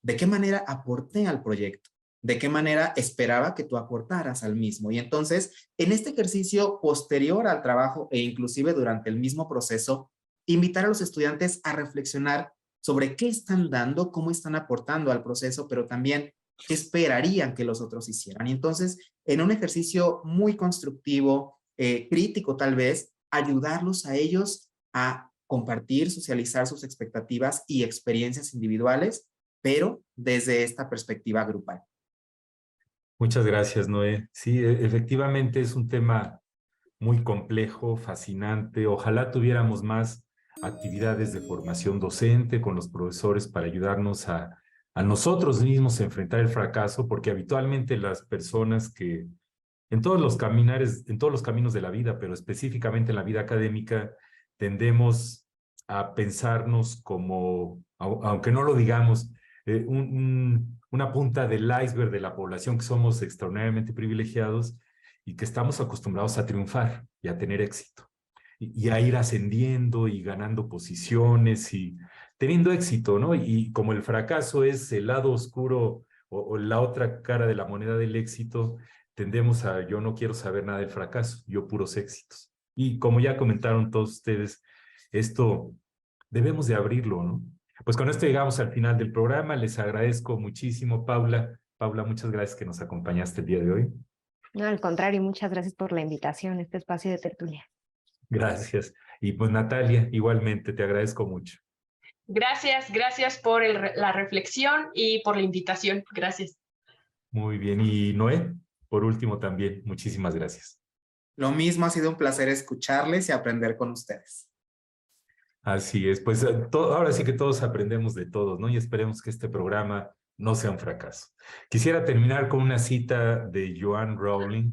¿de qué manera aporté al proyecto? ¿De qué manera esperaba que tú aportaras al mismo? Y entonces, en este ejercicio posterior al trabajo e inclusive durante el mismo proceso, invitar a los estudiantes a reflexionar sobre qué están dando, cómo están aportando al proceso, pero también qué esperarían que los otros hicieran. Y entonces, en un ejercicio muy constructivo, crítico tal vez, ayudarlos a ellos a compartir, socializar sus expectativas y experiencias individuales, pero desde esta perspectiva grupal. Muchas gracias, Noé. Sí, efectivamente es un tema muy complejo, fascinante. Ojalá tuviéramos más actividades de formación docente con los profesores para ayudarnos a nosotros mismos a enfrentar el fracaso, porque habitualmente las personas que en todos los caminares, en todos los caminos de la vida, pero específicamente en la vida académica, tendemos a pensarnos como, aunque no lo digamos, una punta del iceberg de la población, que somos extraordinariamente privilegiados y que estamos acostumbrados a triunfar y a tener éxito y a ir ascendiendo y ganando posiciones y teniendo éxito, ¿no? Y como el fracaso es el lado oscuro o la otra cara de la moneda del éxito, tendemos a yo no quiero saber nada del fracaso, yo puros éxitos. Y como ya comentaron todos ustedes, esto debemos de abrirlo, ¿no? Pues con esto llegamos al final del programa. Les agradezco muchísimo, Paula. Paula, muchas gracias que nos acompañaste el día de hoy. No, al contrario, muchas gracias por la invitación a este espacio de tertulia. Gracias. Y pues Natalia, igualmente, te agradezco mucho. Gracias por la reflexión y por la invitación. Gracias. Muy bien. Y Noé, por último también, muchísimas gracias. Lo mismo, ha sido un placer escucharles y aprender con ustedes. Así es, pues ahora sí que todos aprendemos de todos, ¿no? Y esperemos que este programa no sea un fracaso. Quisiera terminar con una cita de Joanne Rowling,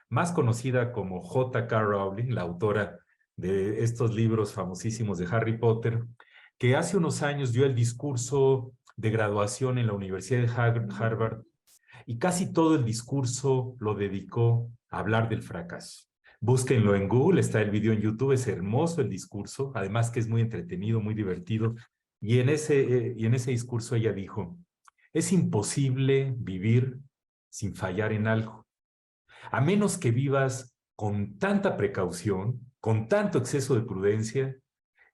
más conocida como J.K. Rowling, la autora de estos libros famosísimos de Harry Potter, que hace unos años dio el discurso de graduación en la Universidad de Harvard y casi todo el discurso lo dedicó a hablar del fracaso. Búsquenlo en Google, está el video en YouTube, es hermoso el discurso, además que es muy entretenido, muy divertido. Y en ese discurso ella dijo, es imposible vivir sin fallar en algo, a menos que vivas con tanta precaución, con tanto exceso de prudencia,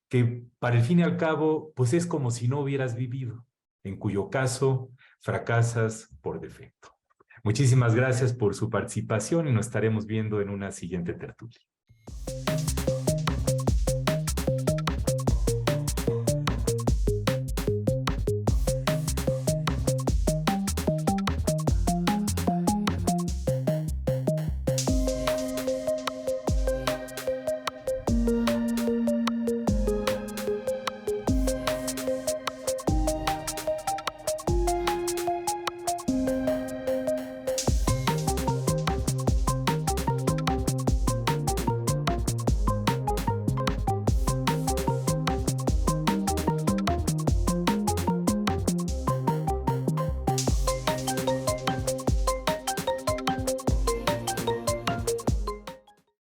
que para el fin y al cabo, pues es como si no hubieras vivido, en cuyo caso fracasas por defecto. Muchísimas gracias por su participación y nos estaremos viendo en una siguiente tertulia.